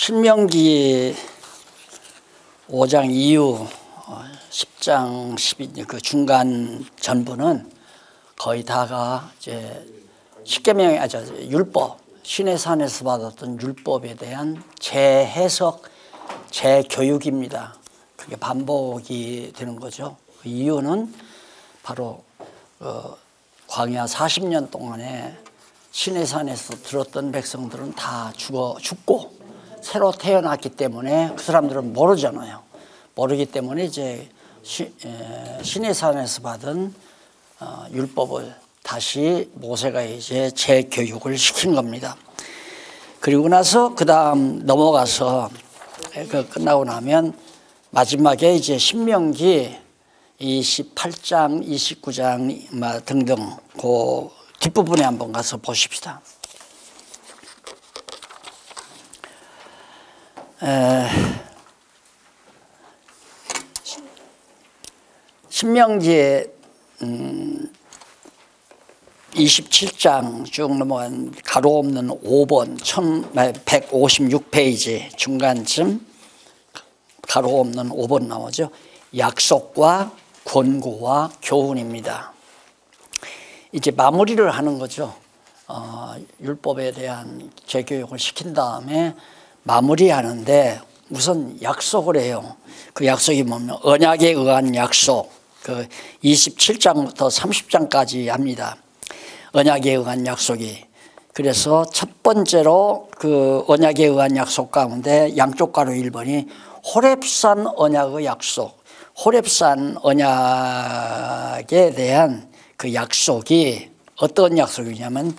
신명기 5장 이후 10장 12장 그 중간 전부는 거의 다가 이제 십계명의 율법, 신의 산에서 받았던 율법에 대한 재해석, 재교육입니다. 그게 반복이 되는 거죠. 그 이유는 바로 광야 40년 동안에 신의 산에서 들었던 백성들은 다 죽고 새로 태어났기 때문에 그 사람들은 모르잖아요. 모르기 때문에 이제 신의 산에서 받은 율법을 다시 모세가 이제 재교육을 시킨 겁니다. 그리고 나서 그 다음 넘어가서 끝나고 나면 마지막에 이제 신명기 28장, 29장 등등 그 뒷부분에 한번 가서 보십시다. 신명기에 27장 쭉 넘어간 가로 없는 5번 1156페이지 중간쯤 가로 없는 5번 나오죠. 약속과 권고와 교훈입니다. 이제 마무리를 하는 거죠. 율법에 대한 재교육을 시킨 다음에 마무리하는데 우선 약속을 해요. 그 약속이 뭐냐면 언약에 의한 약속. 그 27장부터 30장까지 합니다. 언약에 의한 약속이. 그래서 첫 번째로 그 언약에 의한 약속 가운데 양쪽 가로 1번이 호렙산 언약의 약속. 호렙산 언약에 대한 그 약속이 어떤 약속이냐면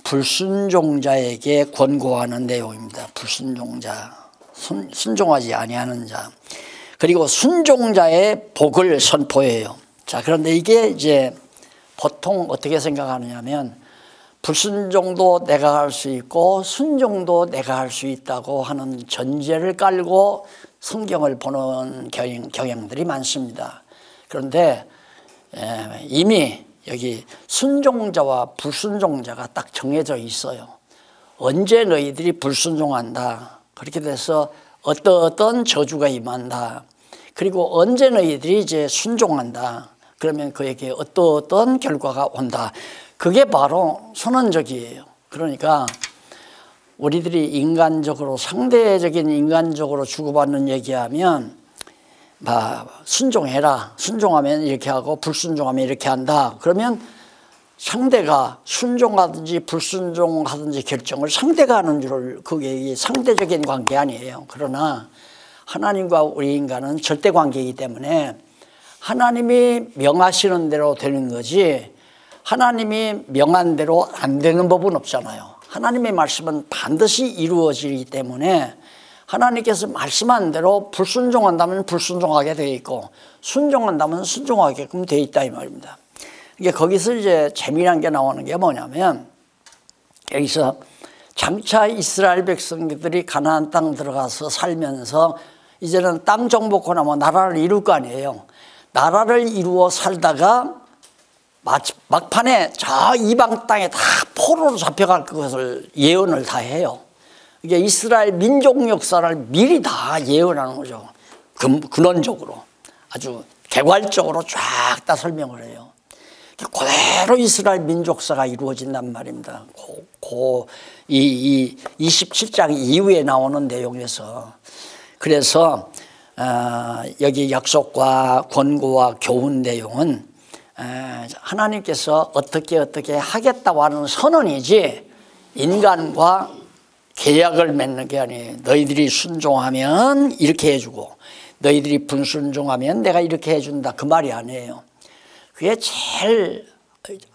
불순종자에게 권고하는 내용입니다. 불순종자, 순종하지 아니하는 자. 그리고 순종자의 복을 선포해요. 자, 그런데 이게 이제 보통 어떻게 생각하느냐면 불순종도 내가 할 수 있고 순종도 내가 할 수 있다고 하는 전제를 깔고 성경을 보는 경향들이 많습니다. 그런데 이미 여기 순종자와 불순종자가 딱 정해져 있어요. 언제 너희들이 불순종한다. 그렇게 돼서 어떤 저주가 임한다. 그리고 언제 너희들이 이제 순종한다. 그러면 그에게 어떤 결과가 온다. 그게 바로 선언적이에요. 그러니까 우리들이 인간적으로 상대적인 인간적으로 주고받는 얘기하면 순종해라. 순종하면 이렇게 하고 불순종하면 이렇게 한다. 그러면 상대가 순종하든지 불순종하든지 결정을 상대가 하는 줄 그게 상대적인 관계 아니에요. 그러나 하나님과 우리 인간은 절대 관계이기 때문에 하나님이 명하시는 대로 되는 거지 하나님이 명한 대로 안 되는 법은 없잖아요. 하나님의 말씀은 반드시 이루어지기 때문에 하나님께서 말씀한 대로 불순종한다면 불순종하게 되어 있고 순종한다면 순종하게끔 되어 있다 이 말입니다. 이게 거기서 이제 재미난 게 나오는 게 뭐냐면 여기서 장차 이스라엘 백성들이 가나안 땅 들어가서 살면서 이제는 땅 정복하고 나면 나라를 이룰 거 아니에요. 나라를 이루어 살다가 막판에 저 이방 땅에 다 포로로 잡혀갈 것을 예언을 다 해요. 이게 이스라엘 민족 역사를 미리 다 예언하는 거죠. 근원적으로 아주 개괄적으로 쫙 다 설명을 해요. 그대로 이스라엘 민족사가 이루어진단 말입니다. 이 27장 이후에 나오는 내용에서. 그래서 여기 약속과 권고와 교훈 내용은 하나님께서 어떻게 하겠다고 하는 선언이지 인간과 계약을 맺는 게 아니에요. 너희들이 순종하면 이렇게 해주고 너희들이 불순종하면 내가 이렇게 해준다. 그 말이 아니에요. 그게 제일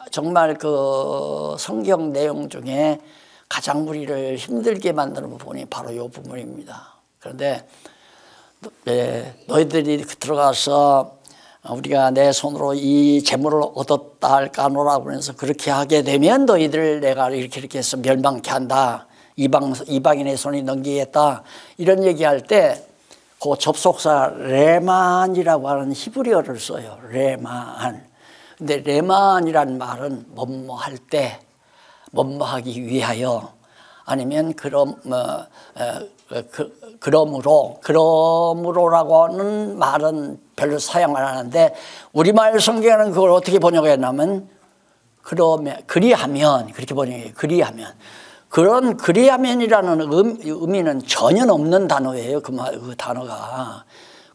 정말 그 성경 내용 중에 가장 우리를 힘들게 만드는 부분이 바로 이 부분입니다. 그런데 너희들이 들어가서 우리가 내 손으로 이 재물을 얻었다 할까노라 그러면서 그렇게 하게 되면 너희들 내가 이렇게 해서 멸망케 한다. 이방인의 손이 넘기겠다. 이런 얘기할 때 그 접속사 레만이라고 하는 히브리어를 써요. 레만. 근데 레만이란 말은 뭐뭐 할 때, 뭐뭐 하기 위하여 아니면 그러므로라고 하는 말은 별로 사용 안 하는데 우리말 성경에는 그걸 어떻게 번역했냐면 그리하면 그렇게 번역해요. 그리하면. 그런 그리하면이라는 의미는 전혀 없는 단어예요. 그 단어가.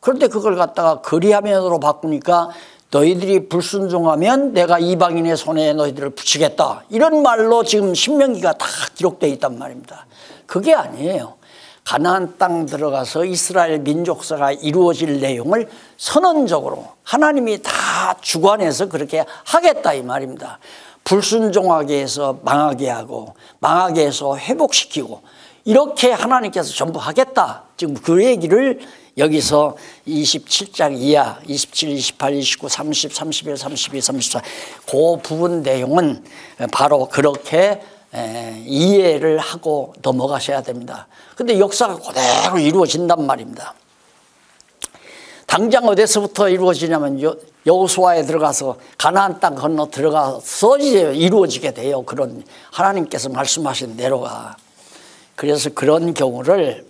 그런데 그걸 갖다가 그리하면으로 바꾸니까 너희들이 불순종하면 내가 이방인의 손에 너희들을 붙이겠다. 이런 말로 지금 신명기가 다 기록되어 있단 말입니다. 그게 아니에요. 가나안 땅 들어가서 이스라엘 민족사가 이루어질 내용을 선언적으로 하나님이 다 주관해서 그렇게 하겠다 이 말입니다. 불순종하게 해서 망하게 하고 망하게 해서 회복시키고 이렇게 하나님께서 전부 하겠다. 지금 그 얘기를 여기서 27장 이하 27, 28, 29, 30, 31, 32, 34 그 부분 내용은 바로 그렇게 이해를 하고 넘어가셔야 됩니다. 근데 역사가 그대로 이루어진단 말입니다. 당장 어디서부터 이루어지냐면 여호수아에 들어가서 가나안 땅 건너 들어가서 이제 이루어지게 돼요. 그런 하나님께서 말씀하신 대로가. 그래서 그런 경우를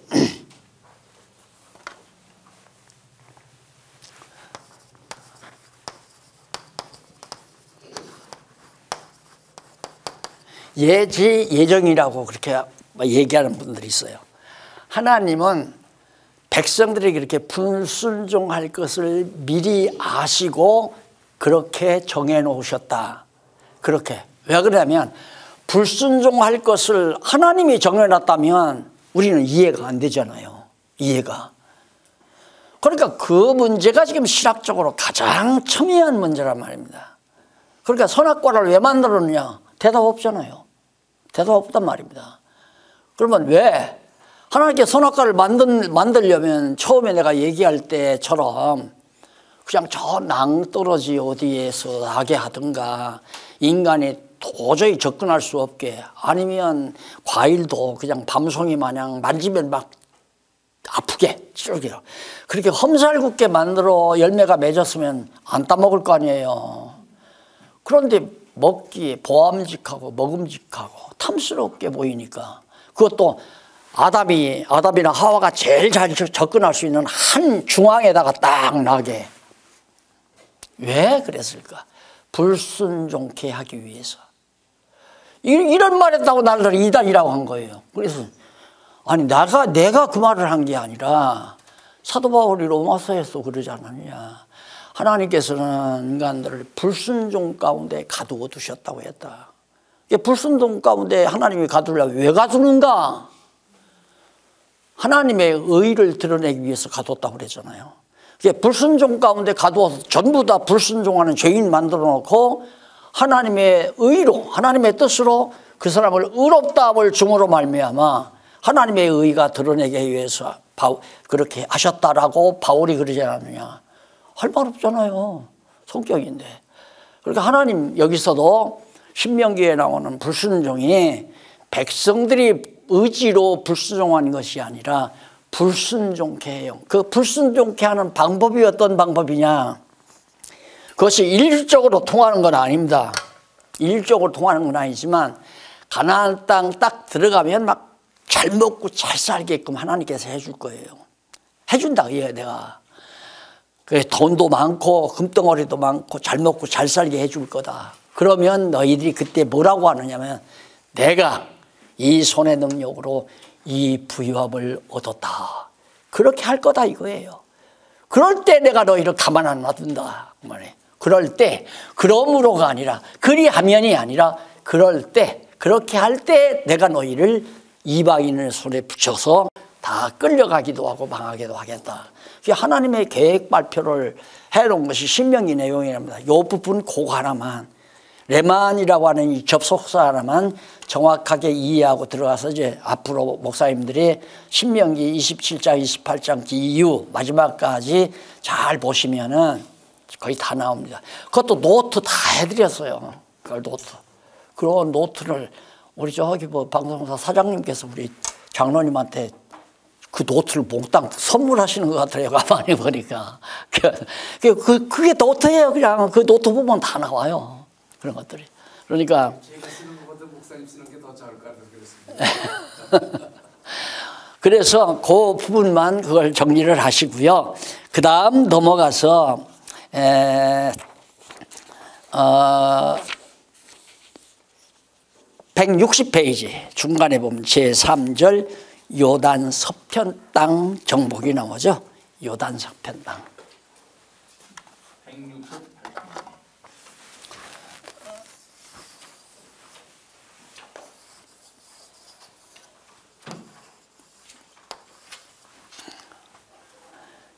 예정이라고 그렇게 얘기하는 분들이 있어요. 하나님은 백성들이 그렇게 불순종할 것을 미리 아시고 그렇게 정해 놓으셨다. 그렇게. 왜 그러냐면 불순종할 것을 하나님이 정해 놨다면 우리는 이해가 안 되잖아요. 이해가. 그러니까 그 문제가 지금 신학적으로 가장 첨예한 문제란 말입니다. 그러니까 선악과를 왜 만들었느냐? 대답 없잖아요. 대답 없단 말입니다. 그러면 왜? 하나님께 선악과를 만들려면 처음에 내가 얘기할 때처럼 그냥 저 낭떠러지 어디에서 나게 하든가 인간이 도저히 접근할 수 없게 아니면 과일도 그냥 밤송이 마냥 만지면 막 아프게 찌르게 그렇게 험살궂게 만들어 열매가 맺었으면 안 따먹을 거 아니에요. 그런데 먹기에 보암직하고 먹음직하고 탐스럽게 보이니까 그것도 아담이나 하와가 제일 잘 접근할 수 있는 한 중앙에다가 딱 나게. 왜 그랬을까? 불순종케 하기 위해서. 이런 말 했다고 나를 이단이라고 한 거예요. 그래서 아니 내가 그 말을 한 게 아니라 사도 바울이 로마서에서 그러지 않았냐. 하나님께서는 인간들을 불순종 가운데 가두어 두셨다고 했다. 불순종 가운데 하나님이 가두려면 왜 가두는가? 하나님의 의를 드러내기 위해서 가뒀다고 그랬잖아요. 불순종 가운데 가두어서 전부 다 불순종하는 죄인 만들어 놓고 하나님의 의로 하나님의 뜻으로 그 사람을 의롭다함을 줌으로 말미암아 하나님의 의가 드러내기 위해서 그렇게 하셨다라고 바울이 그러지 않느냐. 할 말 없잖아요. 성격인데. 그러니까 하나님 여기서도 신명기에 나오는 불순종이 백성들이 의지로 불순종한 것이 아니라 불순종케 해요. 그 불순종케 하는 방법이 어떤 방법이냐. 그것이 일률적으로 통하는 건 아닙니다. 일률적으로 통하는 건 아니지만 가나안 땅 딱 들어가면 막 잘 먹고 잘 살게끔 하나님께서 해줄 거예요. 해준다 이거예요 내가. 돈도 많고 금덩어리도 많고 잘 먹고 잘 살게 해줄 거다. 그러면 너희들이 그때 뭐라고 하느냐면 내가 이 손의 능력으로 이 부유함을 얻었다. 그렇게 할 거다 이거예요. 그럴 때 내가 너희를 가만 안 놔둔다. 그럴 때 그러므로가 아니라 그리하면이 아니라 그럴 때 그렇게 할 때 내가 너희를 이방인의 손에 붙여서 다 끌려가기도 하고 망하기도 하겠다. 하나님의 계획 발표를 해놓은 것이 신명기 내용이랍니다. 이 부분 그거 하나만 레만이라고 하는 이 접속사 하나만 정확하게 이해하고 들어가서 이제 앞으로 목사님들이 신명기 27장 28장 이후 마지막까지 잘 보시면은 거의 다 나옵니다. 그것도 노트 다 해드렸어요. 그걸 노트. 그런 노트를 우리 저기 뭐 방송사 사장님께서 우리 장로님한테 그 노트를 몽땅 선물하시는 것 같아요. 가만히 보니까. 그게 노트예요. 그냥 그 노트 보면 다 나와요. 그런 것들이. 그러니까 제가 쓰는 것보다 목사님 쓰는 게 더 좋을 것 같아서 그렇습니다. 그래서 그 부분만 그걸 정리를 하시고요. 그 다음 넘어가서 160페이지 중간에 보면 제3절 요단 서편 땅 정복이 나오죠. 요단 서편 땅. 160.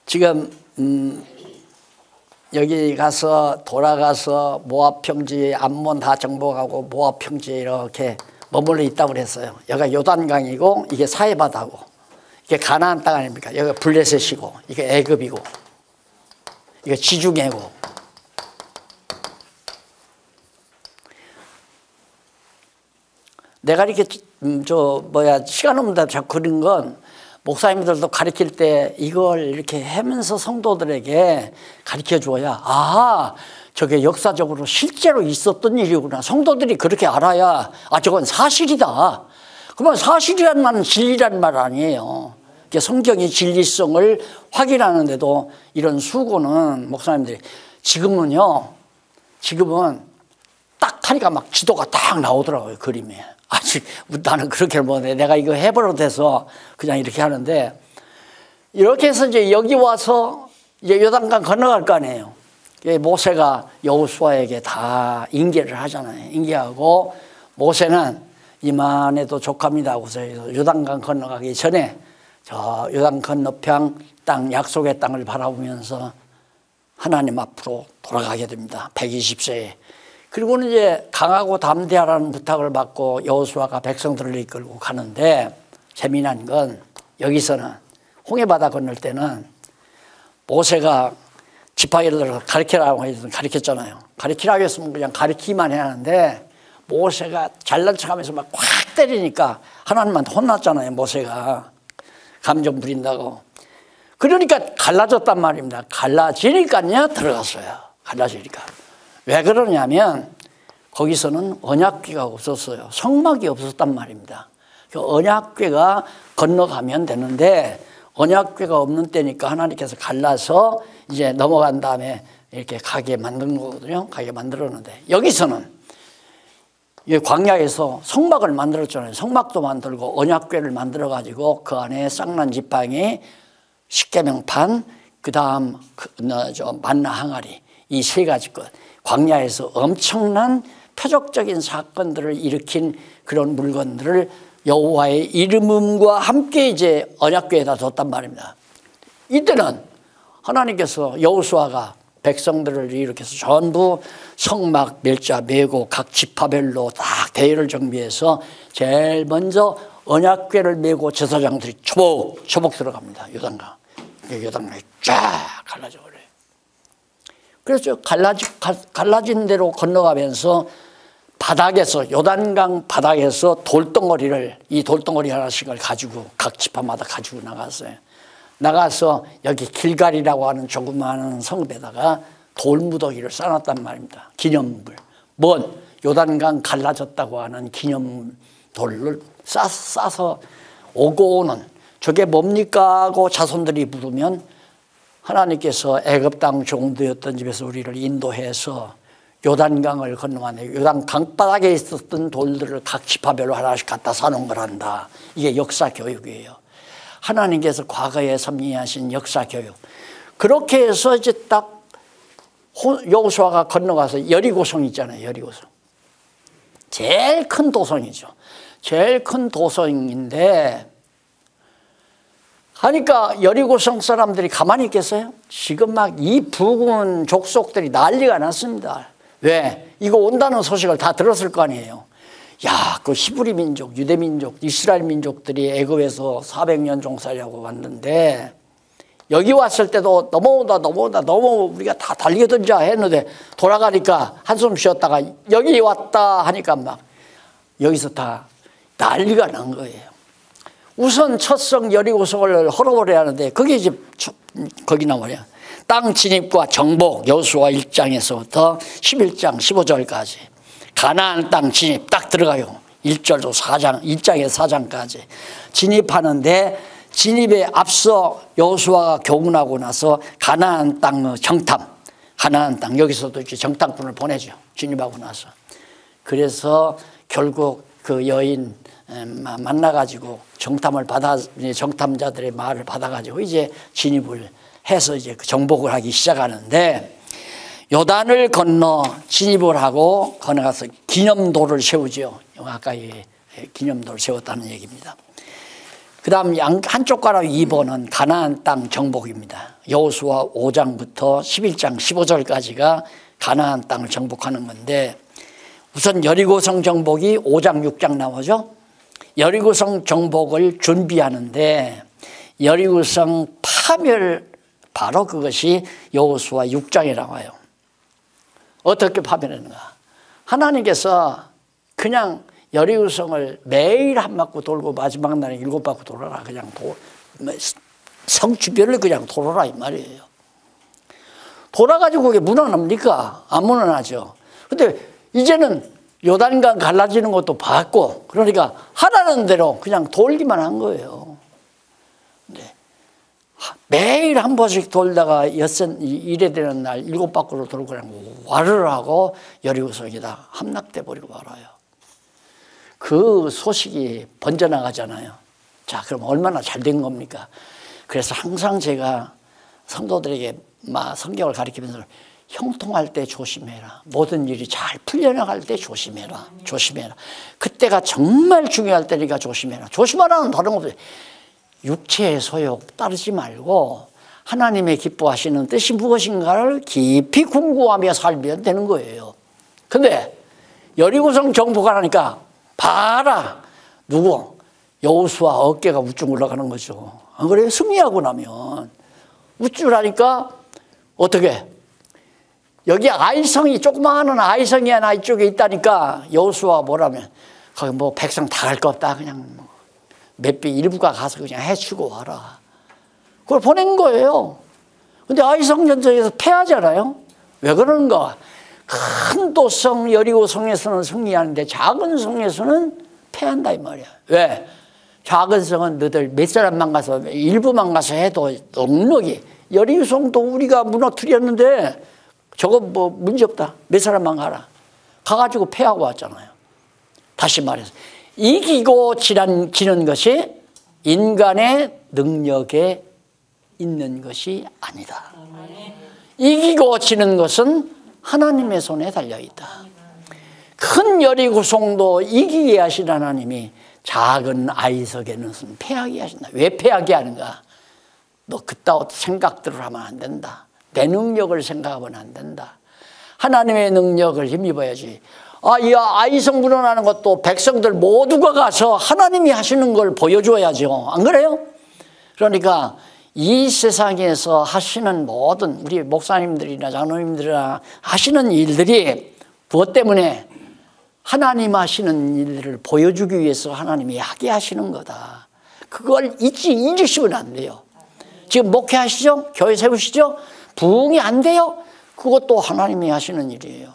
지금 여기 가서 돌아가서 모압 평지 암몬 다 정복하고 모압 평지에 이렇게 머물러 있다고 그랬어요. 여기가 요단강이고 이게 사해바다고 이게 가나안 땅 아닙니까? 여기가 블레셋이고 이게 애굽이고 이게 지중해고 내가 이렇게 시간 없는데 자꾸 그런 건 목사님들도 가르칠 때 이걸 이렇게 하면서 성도들에게 가르쳐 줘야 저게 역사적으로 실제로 있었던 일이구나. 성도들이 그렇게 알아야 저건 사실이다. 그러면 사실이란 말은 진리란 말 아니에요. 성경의 진리성을 확인하는데도 이런 수고는 목사님들이 지금은 딱 하니까 막 지도가 딱 나오더라고요. 그림에. 아직 나는 그렇게 못해. 내가 이거 해버릇해서 그냥 이렇게 하는데 이렇게 해서 이제 여기 와서 이제 요단강 건너갈 거 아니에요. 모세가 여호수아에게 다 인계를 하잖아요. 인계하고 모세는 이만해도 족합니다 하고서 요단강 건너가기 전에 저 요단 건너편 땅 약속의 땅을 바라보면서 하나님 앞으로 돌아가게 됩니다. 120세에. 그리고는 이제 강하고 담대하라는 부탁을 받고 여호수아가 백성들을 이끌고 가는데 재미난 건 여기서는 홍해바다 건널 때는 모세가 지팡이를 가르치라고 해서 가르쳤잖아요. 가르치라고 했으면 그냥 가르치기만 해야 하는데 모세가 잘난 척하면서 막 확 때리니까 하나님한테 혼났잖아요. 모세가 감정 부린다고. 그러니까 갈라졌단 말입니다. 갈라지니까요 들어갔어요. 갈라지니까. 왜 그러냐면 거기서는 언약궤가 없었어요. 성막이 없었단 말입니다. 그 언약궤가 건너가면 되는데 언약궤가 없는 때니까 하나님께서 갈라서 이제 넘어간 다음에 이렇게 가게 만든 거거든요. 가게 만들었는데 여기서는 광야에서 성막을 만들었잖아요. 성막도 만들고 언약궤를 만들어 가지고 그 안에 쌍난 지팡이, 십계명판, 그 다음 만나 항아리 이 세 가지 것. 광야에서 엄청난 표적적인 사건들을 일으킨 그런 물건들을 여호와의 이름과 함께 이제 언약궤에다 뒀단 말입니다. 이때는 하나님께서 여호수아가 백성들을 일으켜서 전부 성막 멸자 메고 각 지파별로 딱 대회를 정비해서 제일 먼저 언약궤를 메고 제사장들이 초복 들어갑니다. 요단강. 요단강이 쫙 갈라져 버려요. 그래서 갈라진 대로 건너가면서 바닥에서 요단강 바닥에서 이 돌덩어리 하나씩을 가지고 각 지파마다 가지고 나가서 여기 길갈이라고 하는 조그마한 성읍에다가 돌무더기를 쌓아놨단 말입니다. 기념물. 요단강 갈라졌다고 하는 기념돌을 싸서 오고는 저게 뭡니까 하고 자손들이 물으면 하나님께서 애굽 땅 종도였던 집에서 우리를 인도해서 요단강을 건너가네. 요단 강바닥에 있었던 돌들을 각 지파별로 하나씩 갖다 사놓은 거란다. 이게 역사 교육이에요. 하나님께서 과거에 섭리하신 역사 교육. 그렇게 해서 이제 딱 여호수아가 건너가서 여리고성 있잖아요. 여리고성. 제일 큰 도성이죠. 제일 큰 도성인데 하니까 여리고성 사람들이 가만히 있겠어요? 지금 막 이 부근 족속들이 난리가 났습니다. 왜? 이거 온다는 소식을 다 들었을 거 아니에요. 그 히브리 민족, 유대 민족, 이스라엘 민족들이 애굽에서 400년 종살이하고 왔는데 여기 왔을 때도 넘어온다 우리가 다 달려들자 했는데 돌아가니까 한숨 쉬었다가 여기 왔다 하니까 막 여기서 다 난리가 난 거예요. 우선 첫성 여리고성을 헐어버려야 하는데 그게 이제 거기 나오냐. 땅 진입과 정복 여호수아 1장에서부터 11장 15절까지 가나안 땅 진입 딱 들어가요. 1절도 4장 1장에 4장까지 진입하는데 진입에 앞서 여호수아가 교훈하고 나서 가나안 땅 정탐, 가나안 땅 여기서도 이제 정탐꾼을 보내죠. 진입하고 나서. 그래서 결국 그 여인 만나가지고 정탐자들의 말을 받아가지고 이제 진입을 해서 이제 정복을 하기 시작하는데, 요단을 건너 진입을 하고 건너가서 기념도를 세우죠. 가까이 기념도를 세웠다는 얘기입니다. 그 다음 한쪽 가락 2번은 가나안 땅 정복입니다. 여호수아 5장부터 11장 15절까지가 가나안 땅을 정복하는 건데, 우선 여리고성 정복이 5장 6장 나오죠. 여리고성 정복을 준비하는데 여리고성 파멸, 바로 그것이 여호수아 6장에 나와요. 어떻게 파멸했는가? 하나님께서 그냥 여리고성을 매일 한 바퀴 돌고 마지막 날에 7바퀴 돌아라. 그냥 성 주변을 그냥 돌아라 이 말이에요. 돌아가지고 그게 무난합니까? 안 무난하죠. 근데 이제는 요단강 갈라지는 것도 봤고, 그러니까 하라는 대로 그냥 돌기만 한 거예요. 네. 매일 한 번씩 돌다가 일에 되는 날 7바퀴로 돌고 그냥 와르르 하고 여리고성에다 함락돼 버리고 말아요. 그 소식이 번져나가잖아요. 자, 그럼 얼마나 잘 된 겁니까? 그래서 항상 제가 성도들에게 성경을 가르치면서 형통할 때 조심해라. 모든 일이 잘 풀려나갈 때 조심해라. 조심해라. 그때가 정말 중요할 때니까 조심해라. 조심하라는 다른 것도 육체의 소욕 따르지 말고 하나님의 기뻐하시는 뜻이 무엇인가를 깊이 궁구하며 살면 되는 거예요. 근데 여리고성 정복을 하니까 봐라. 누구? 여호수아 어깨가 우쭐 올라가는 거죠. 안 그래요? 승리하고 나면 우쭐하니까 어떻게? 여기 아이성이, 조그마한 아이성이 하나 이쪽에 있다니까 여호수아가 뭐라면 거기 뭐 백성 다 갈 거 없다. 그냥 몇 배 일부가 가서 그냥 해치고 와라. 그걸 보낸 거예요. 근데 아이성 전쟁에서 패하잖아요. 왜 그러는가? 큰 도성 여리고성에서는 승리하는데 작은 성에서는 패한다 이 말이야. 왜? 작은 성은 너들 몇 사람만 가서 일부만 가서 해도 넉넉히, 여리고성도 우리가 무너뜨렸는데 저거 뭐 문제없다. 몇 사람만 가라. 가가지고 패하고 왔잖아요. 다시 말해서 이기고 지는 것이 인간의 능력에 있는 것이 아니다. 이기고 지는 것은 하나님의 손에 달려있다. 큰 여리고성도 이기게 하신 하나님이 작은 아이석에는 패하게 하신다. 왜 패하게 하는가? 너 그따위 생각들을 하면 안 된다. 내 능력을 생각하면 안 된다. 하나님의 능력을 힘입어야지. 이 아이성 물어나는 것도 백성들 모두가 가서 하나님이 하시는 걸 보여줘야죠. 안 그래요? 그러니까 이 세상에서 하시는 모든 우리 목사님들이나 장로님들이나 하시는 일들이 무엇 때문에? 하나님 하시는 일들을 보여주기 위해서 하나님이 하게 하시는 거다. 그걸 잊으시면 안 돼요. 지금 목회하시죠? 교회 세우시죠? 부흥이 안 돼요? 그것도 하나님이 하시는 일이에요.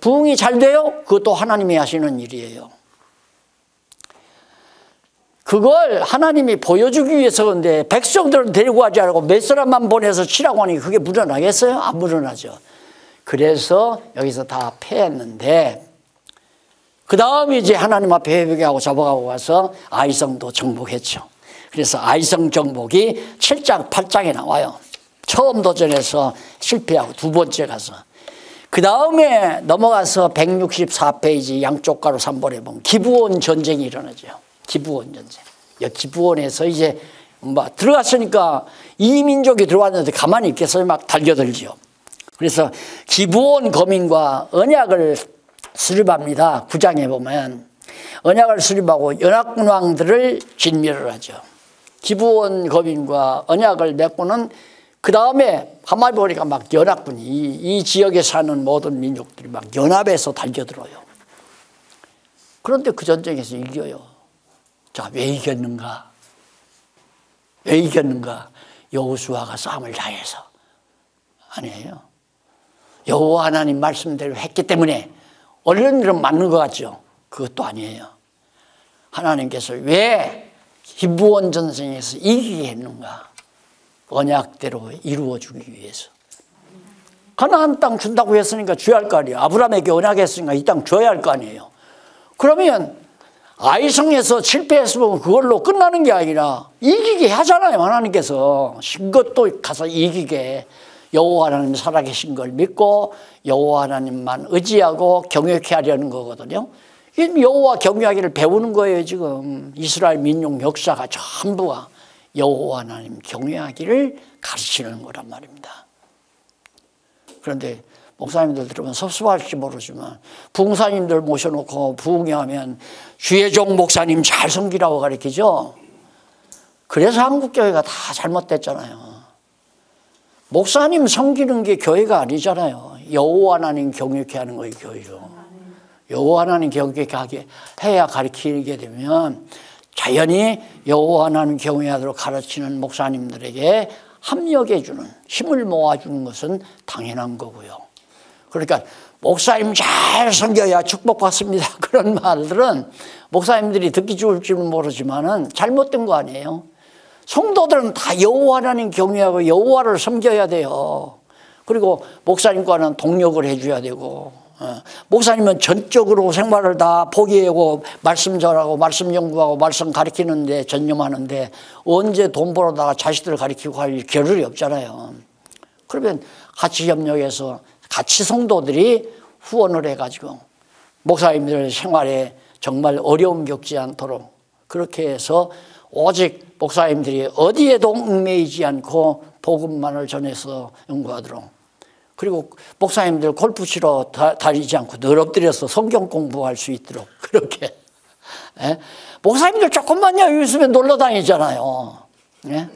부흥이 잘 돼요? 그것도 하나님이 하시는 일이에요. 그걸 하나님이 보여주기 위해서 그런데 백성들을 데리고 가지 않고 몇 사람만 보내서 치라고 하니 그게 물어나겠어요? 안 물어나죠. 그래서 여기서 다 패했는데 그 다음에 이제 하나님 앞에 회개하고 잡아가고 와서 아이성도 정복했죠. 그래서 아이성 정복이 7장 8장에 나와요. 처음 도전해서 실패하고 두 번째 가서 그 다음에 넘어가서 164페이지 양쪽 가로 3번에 보면 기브온 전쟁이 일어나죠. 기브온 전쟁. 기브온에서 이제 막 들어갔으니까 이민족이 들어왔는데 가만히 있겠어요? 막 달겨들죠. 그래서 기브온 거민과 언약을 수립합니다. 9장에 보면 언약을 수립하고 연합군 왕들을 진멸을 하죠. 기브온 거민과 언약을 맺고는 그 다음에 가만히 보니까 막 연합군이 이 지역에 사는 모든 민족들이 막 연합해서 달겨들어요. 그런데 그 전쟁에서 이겨요. 자, 왜 이겼는가? 왜 이겼는가? 여호수아가 싸움을 잘해서 아니에요. 여호와 하나님 말씀대로 했기 때문에 언론들은 맞는 것 같죠. 그것도 아니에요. 하나님께서 왜 히브온 전쟁에서 이기게 했는가? 언약대로 이루어주기 위해서. 가나안 땅 준다고 했으니까 줘야 할 거 아니에요. 아브라함에게 언약했으니까 이 땅 줘야 할 거 아니에요. 그러면 아이성에서 실패했으면 그걸로 끝나는 게 아니라 이기게 하잖아요. 하나님께서 신 것도 가서 이기게. 여호와 하나님 살아계신 걸 믿고 여호와 하나님만 의지하고 경외케 하려는 거거든요. 여호와 경외하기를 배우는 거예요. 지금 이스라엘 민족 역사가 전부가 여호와 하나님 경외하기를 가르치는 거란 말입니다. 그런데 목사님들 들으면 섭섭할지 모르지만 부흥사님들 모셔놓고 부흥회하면 주의 종 목사님 잘 섬기라고 가르치죠. 그래서 한국교회가 다 잘못됐잖아요. 목사님 섬기는 게 교회가 아니잖아요. 여호와 하나님 경외케 하는 거예요. 교회죠. 여호와 하나님 경외케 해야 가르치게 되면 자연히 여호와 하나님 경외하도록 가르치는 목사님들에게 합력해주는 힘을 모아주는 것은 당연한 거고요. 그러니까 목사님 잘 섬겨야 축복받습니다. 그런 말들은 목사님들이 듣기 좋을지는 모르지만은 잘못된 거 아니에요. 성도들은 다 여호와 하나님 경외하고 여호와를 섬겨야 돼요. 그리고 목사님과는 동력을 해줘야 되고, 목사님은 전적으로 생활을 다 포기하고 말씀 전하고 말씀 연구하고 말씀 가르치는데 전념하는데 언제 돈 벌어다가 자식들을 가르치고 할 겨를이 없잖아요. 그러면 같이 협력해서 같이 성도들이 후원을 해가지고 목사님들 생활에 정말 어려움 겪지 않도록 그렇게 해서 오직 목사님들이 어디에도 얽매이지 않고 복음만을 전해서 연구하도록, 그리고 목사님들 골프 치러 다니지 않고 늘 엎드려서 성경 공부할 수 있도록 그렇게. 목사님들 조금만 여유 있으면 놀러 다니잖아요.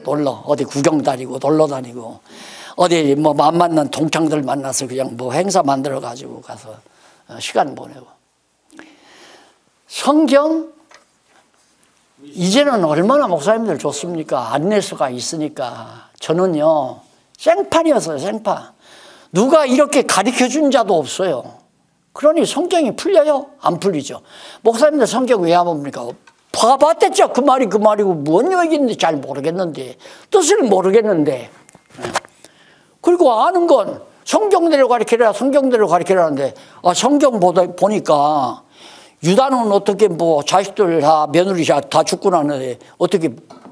놀러 어디 구경 다니고 놀러 다니고 어디 뭐 맘 맞는 동창들 만나서 그냥 뭐 행사 만들어 가지고 가서 시간 보내고. 성경 이제는 얼마나 목사님들 좋습니까? 안내서가 있으니까. 저는요 생판이었어요. 생판. 누가 이렇게 가르쳐준 자도 없어요. 그러니 성경이 풀려요? 안 풀리죠. 목사님들 성경 왜 안 봅니까? 봐봤댔죠. 그 말이 그 말이고 뭔 얘기인지 잘 모르겠는데, 뜻을 모르겠는데. 그리고 아는 건 성경대로 가르치라 성경대로 가르치라는데, 성경 보니까 유다는 어떻게 뭐 자식들 다 며느리 다 죽고 나는데 어떻게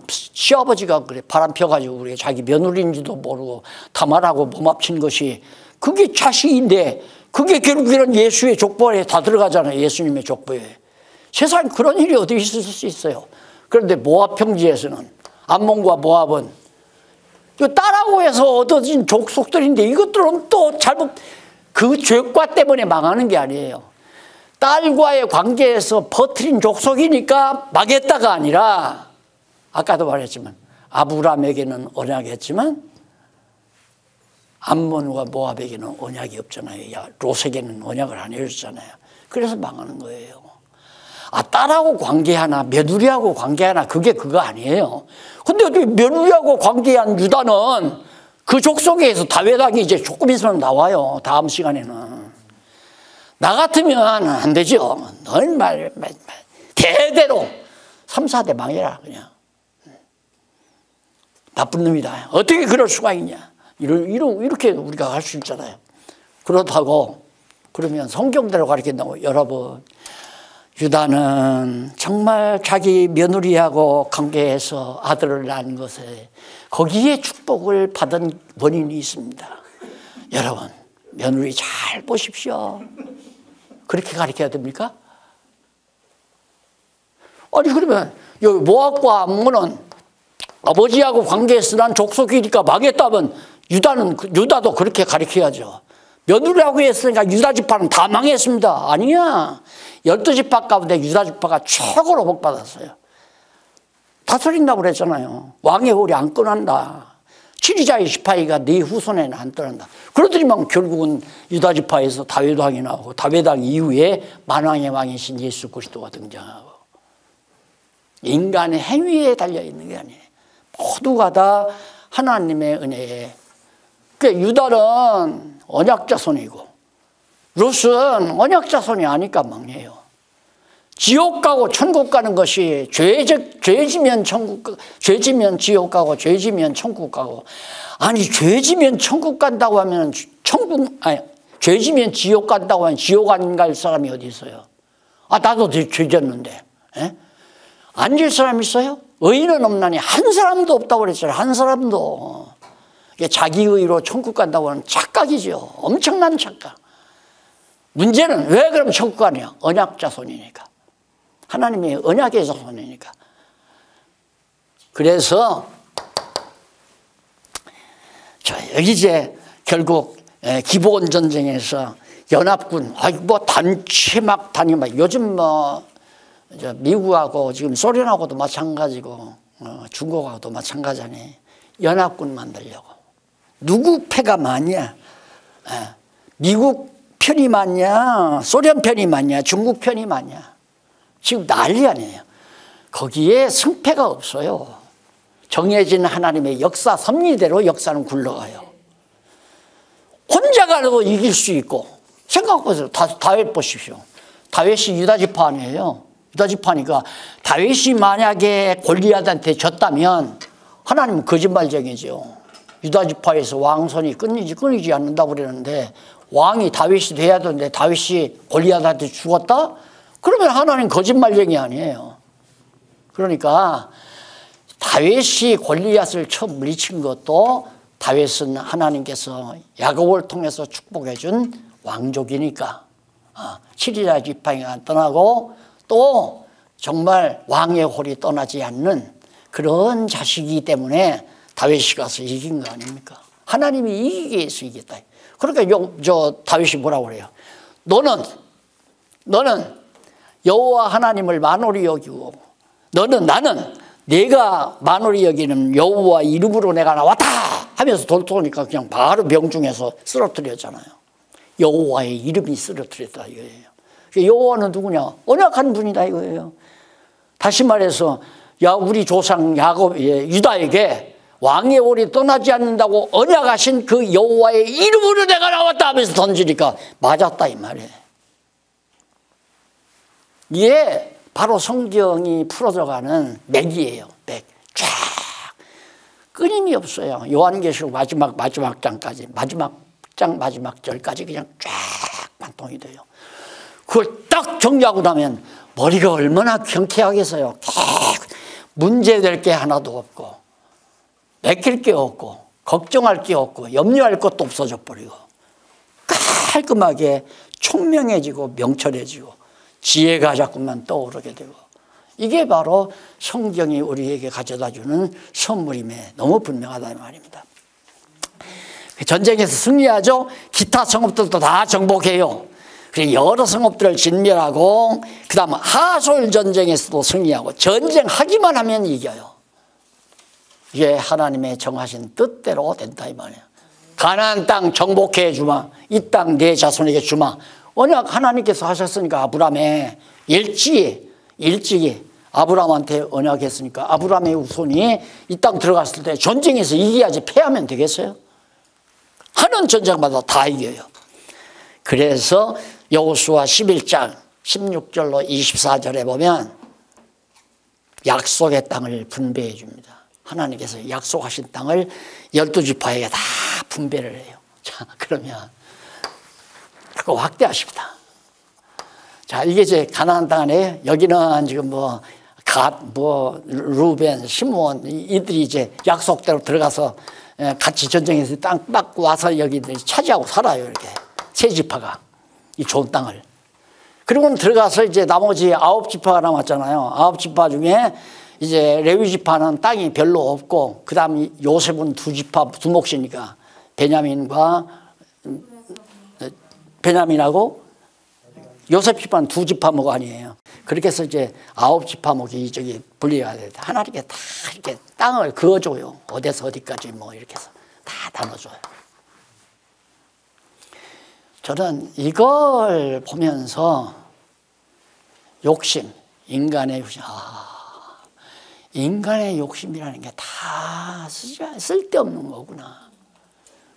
시아버지가 그래 바람 펴가지고 그래 자기 며느리인지도 모르고 타말하고 몸 합친 것이 그게 자식인데 그게 결국에는 예수의 족보에 다 들어가잖아요. 예수님의 족보에. 세상에 그런 일이 어디 있을 수 있어요. 그런데 모압 평지에서는 암몬과 모압은 딸하고 해서 얻어진 족속들인데 이것들은 또 잘못 그 죄과 때문에 망하는 게 아니에요. 딸과의 관계에서 퍼뜨린 족속이니까 망했다가 아니라, 아까도 말했지만 아브라함에게는 언약했지만 암몬과 모압에게는 언약이 없잖아요. 롯에게는 언약을 안 해줬잖아요. 그래서 망하는 거예요. 딸하고 관계하나 며느리하고 관계하나 그게 그거 아니에요. 근데 어떻게 며느리하고 관계한 유다는 그 족속에서 다윗왕이 이제 조금 있으면 나와요. 다음 시간에는. 나 같으면 안 되죠. 넌 대대로 3, 4대 망해라 그냥. 나쁜 놈이다. 어떻게 그럴 수가 있냐. 이렇게 우리가 할 수 있잖아요. 그렇다고 그러면 성경대로 가르친다고. 여러분, 유다는 정말 자기 며느리하고 관계해서 아들을 낳은 것에 거기에 축복을 받은 원인이 있습니다. 여러분, 며느리 잘 보십시오. 그렇게 가르쳐야 됩니까? 아니 그러면 여기 모압과 암몬은 아버지하고 관계에서 난 족속이니까 망했다면 유다도 그렇게 가르쳐야죠. 며느리하고 했으니까 유다 지파는 다 망했습니다. 아니야. 12지파 가운데 유다 지파가 최고로 복 받았어요. 다스린다고 그랬잖아요. 왕의 홀이 안 떠난다. 치리자의 지파이가 네 후손에는 안 떠난다. 그러더니만 결국은 유다 지파에서 다윗 왕이 나오고 다윗 왕 이후에 만왕의 왕이신 예수 그리스도가 등장하고. 인간의 행위에 달려있는 게 아니에요. 모두가 다 하나님의 은혜에. 그러니까 유다는 언약자손이고 롯은 언약자손이 아니까 망해요. 지옥 가고 천국 가는 것이 죄지면 지옥 가고 죄지면 천국 가고. 아니 죄지면 천국 간다고 하면 죄지면 지옥 간다고 하면 지옥 안 갈 사람이 어디 있어요? 아 나도 죄졌는데. 에? 안 질 사람 있어요? 의인은 없나니 한 사람도 없다고 그랬어요. 한 사람도. 자기 의로 천국 간다고 하는 착각이죠. 엄청난 착각. 문제는 왜 그럼 천국 가냐? 언약 자손이니까. 하나님의 언약의 자손이니까. 그래서 여기 이제 결국 기본 전쟁에서 연합군, 뭐 단체 막 다니고, 요즘 뭐 미국하고 지금 소련하고도 마찬가지고 중국하고도 마찬가지니 연합군 만들려고. 누구 패가 많냐? 미국 편이 많냐? 소련 편이 많냐? 중국 편이 많냐? 지금 난리 아니에요. 거기에 승패가 없어요. 정해진 하나님의 역사 섭리대로 역사는 굴러가요. 혼자 가도 이길 수 있고. 생각해보세요. 다윗 보십시오. 다윗이 유다지파 아니에요. 유다지파니까 다윗이 만약에 골리앗한테 졌다면 하나님은 거짓말쟁이죠. 유다지파에서 왕선이 끊이지 않는다고 그러는데 왕이 다윗이 돼야 되는데 다윗이 골리앗한테 죽었다? 그러면 하나님 거짓말쟁이 아니에요. 그러니까 다윗이 골리앗을 처음 물리친 것도 다윗은 하나님께서 야곱을 통해서 축복해 준 왕족이니까 7이라 지팡이가 떠나고 또 정말 왕의 홀이 떠나지 않는 그런 자식이기 때문에 다윗이 가서 이긴 거 아닙니까? 하나님이 이기기 위해서 이겼다. 그러니까 다윗이 뭐라고 그래요? 너는 여호와 하나님을 만홀히 여기고 나는 내가 만홀히 여기는 여호와 이름으로 내가 나왔다 하면서 돌아오니까 그냥 바로 명중에서 쓰러뜨렸잖아요. 여호와의 이름이 쓰러뜨렸다 이거예요. 여호와는 누구냐? 언약한 분이다 이거예요. 다시 말해서 우리 조상 유다에게 왕의 홀이 떠나지 않는다고 언약하신 그 여호와의 이름으로 내가 나왔다 하면서 던지니까 맞았다 이 말이에요. 이게 바로 성경이 풀어져가는 맥이에요. 맥. 쫙 끊임이 없어요. 요한계시록 마지막 장까지 마지막 절까지 그냥 쫙 반통이 돼요. 그걸 딱 정리하고 나면 머리가 얼마나 경쾌하겠어요. 문제될 게 하나도 없고 맥힐 게 없고 걱정할 게 없고 염려할 것도 없어져 버리고 깔끔하게 총명해지고 명철해지고 지혜가 자꾸만 떠오르게 되고 이게 바로 성경이 우리에게 가져다주는 선물임에 너무 분명하다는 말입니다. 전쟁에서 승리하죠. 기타 성읍들도 다 정복해요. 여러 성읍들을 진멸하고 그 다음 하솔 전쟁에서도 승리하고 전쟁하기만 하면 이겨요. 이게 하나님의 정하신 뜻대로 된다 이 말이에요. 가나안 땅 정복해 주마. 이 땅 내 자손에게 주마. 언약 하나님께서 하셨으니까 아브라함의 일찍이 아브라함한테 언약했으니까 아브라함의 후손이 이 땅 들어갔을 때 전쟁에서 이겨야지 패하면 되겠어요? 하는 전쟁마다 다 이겨요. 그래서 여호수아 11장 16절로 24절에 보면 약속의 땅을 분배해 줍니다. 하나님께서 약속하신 땅을 12지파에게 다 분배를 해요. 자, 그러면 그거 확대하십니다. 자, 이게 이제 가나안 땅 안에 여기는 지금 루벤, 시므온 이들이 이제 약속대로 들어가서 같이 전쟁에서 땅 닦고 와서 여기 차지하고 살아요. 이렇게 세 지파가 이 좋은 땅을. 그리고는 들어가서 이제 나머지 9지파가 남았잖아요. 9지파 중에 이제 레위 지파는 땅이 별로 없고 그 다음 요셉은 2지파 2몫이니까 베냐민하고 요셉 지파는 2지파목 아니에요. 그렇게 해서 이제 9지파목이 저기 분리가 돼요. 하나님께 다 이렇게 땅을 그어줘요. 어디서 어디까지 뭐 이렇게 해서 다 나눠줘요. 저는 이걸 보면서 욕심, 인간의 욕심, 인간의 욕심이라는 게 다 쓸데없는 거구나.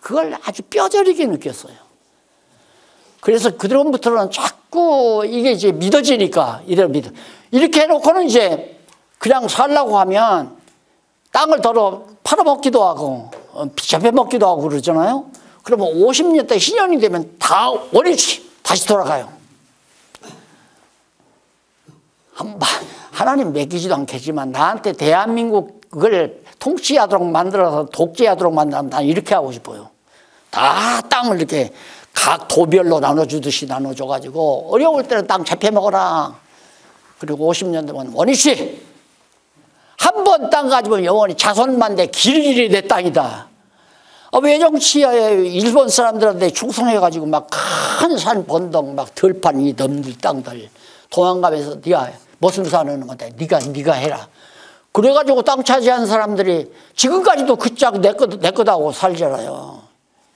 그걸 아주 뼈저리게 느꼈어요. 그래서 그다음부터는 자꾸 자꾸 이게 이제 믿어지니까 이대로 이렇게 해놓고는 이제 그냥 살라고 하면 땅을 덜어 팔아먹기도 하고 잡혀먹기도 하고 그러잖아요. 그러면 50년 대 신년이 되면 다 원위치 다시 돌아가요. 하나님 맡기지도 않겠지만 나한테 대한민국을 통치하도록 만들어서 독재하도록 만들면 난 이렇게 하고 싶어요. 다 땅을 이렇게 각 도별로 나눠주듯이 나눠줘가지고 어려울 때는 땅 잡혀먹어라. 그리고 50년 되면 원위치 한 번 땅 가지면 영원히 자손만대 길길이 내 땅이다. 외정치하에 일본 사람들한테 충성해가지고 막 큰 산 번동 막 들판 이 넘들 땅들 도망가면서 네가 무슨 산을 놈한테 네가 해라. 그래가지고 땅 차지한 사람들이 지금까지도 그 짝 내 거다고 살잖아요.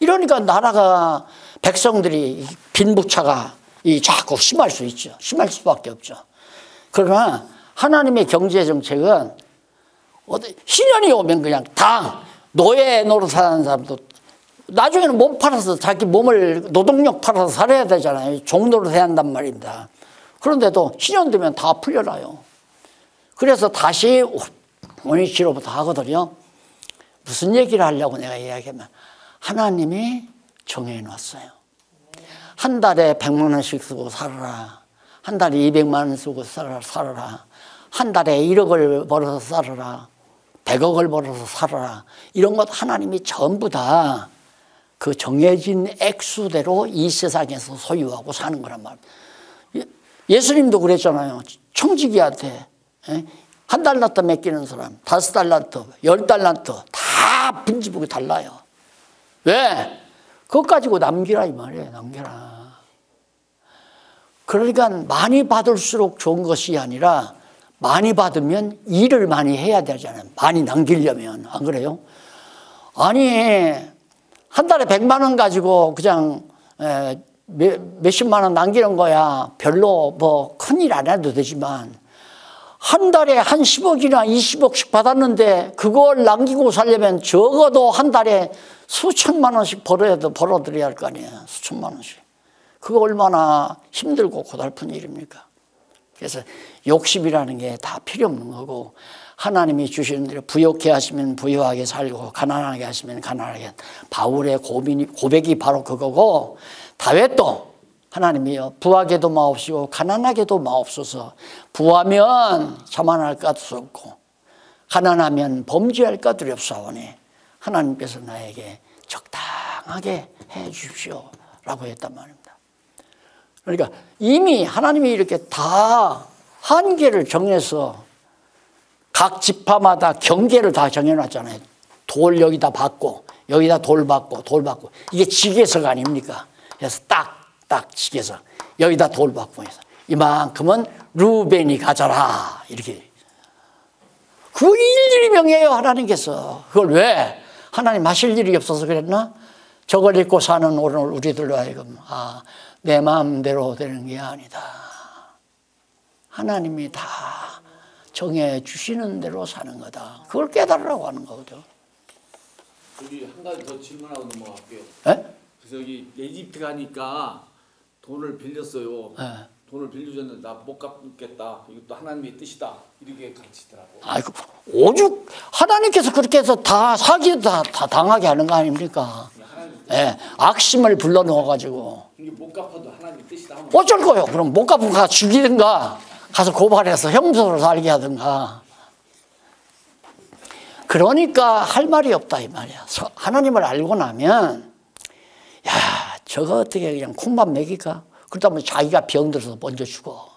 이러니까 나라가 백성들이 빈부차가 자꾸 심할 수 있죠. 심할 수밖에 없죠. 그러나 하나님의 경제 정책은 신년이 오면 그냥 당 노예 노릇하는 사람도 나중에는 몸 팔아서 자기 몸을 노동력 팔아서 살아야 되잖아요. 종노릇 해야 한단 말입니다. 그런데도 신년 되면 다 풀려나요. 그래서 다시 원위치로부터 하거든요. 무슨 얘기를 하려고 내가 이야기하면 하나님이 정해놨어요. 한 달에 100만 원씩 쓰고 살아라. 한 달에 200만 원 쓰고 살아라. 한 달에 1억을 벌어서 살아라. 100억을 벌어서 살아라. 이런 것 하나님이 전부 다 그 정해진 액수대로 이 세상에서 소유하고 사는 거란 말이에요. 예수님도 그랬잖아요. 청지기한테 한 달란트 맡기는 사람, 5달란트, 10달란트 다 빈집이 달라요. 왜? 그것 가지고 남기라 이 말이에요. 남겨라. 그러니까 많이 받을수록 좋은 것이 아니라 많이 받으면 일을 많이 해야 되잖아요. 많이 남기려면. 안 그래요? 아니 한 달에 100만 원 가지고 그냥 몇십만 원 남기는 거야. 별로 뭐 큰일 안 해도 되지만 한 달에 한 10억이나 20억씩 받았는데 그걸 남기고 살려면 적어도 한 달에 수천만 원씩 벌어들여야 할 거 아니에요. 수천만 원씩. 그거 얼마나 힘들고 고달픈 일입니까? 그래서 욕심이라는 게 다 필요 없는 거고 하나님이 주시는 대로 부욕해 하시면 부유하게 살고 가난하게 하시면 가난하게. 바울의 고백이 바로 그거고 다윗도 하나님이요 부하게도 마옵시고 가난하게도 마옵소서. 부하면 자만할 것 없고 가난하면 범죄할 것 두렵사오니 하나님께서 나에게 적당하게 해 주십시오 라고 했단 말입니다. 그러니까 이미 하나님이 이렇게 다 한계를 정해서 각 지파마다 경계를 다 정해놨잖아요. 돌 여기다 받고 여기다 돌 받고 이게 지게석 아닙니까? 그래서 딱 지게석 여기다 돌 받고 해서 이만큼은 루벤이 가져라 이렇게. 그 일일이 명해요 하나님께서. 그걸 왜? 하나님 하실 일이 없어서 그랬나? 저걸 읽고 사는 오늘 우리들로 하여금 내 마음대로 되는 게 아니다. 하나님이 다 정해 주시는 대로 사는 거다. 그걸 깨달으라고 하는 거거든. 여기 한 가지 더 질문하고 넘어갈게요. 에? 그래서 여기 이집트 가니까 돈을 빌렸어요. 돈을 빌려줬는데 나 못 갚겠다. 이것도 하나님의 뜻이다. 이렇게 가르치더라고. 아이고 오죽 하나님께서 그렇게 해서 다 사기 다 당하게 하는 거 아닙니까? 예, 악심을 불러넣어 가지고. 이게 못 갚아도 하나님의 뜻이다. 어쩔 거요? 그럼 못 갚으면 가서 죽이든가 가서 고발해서 형사로 살게 하든가. 그러니까 할 말이 없다 이 말이야. 하나님을 알고 나면 야 저거 어떻게 그냥 콩밥 먹일까? 그렇다면 자기가 병들어서 먼저 죽어.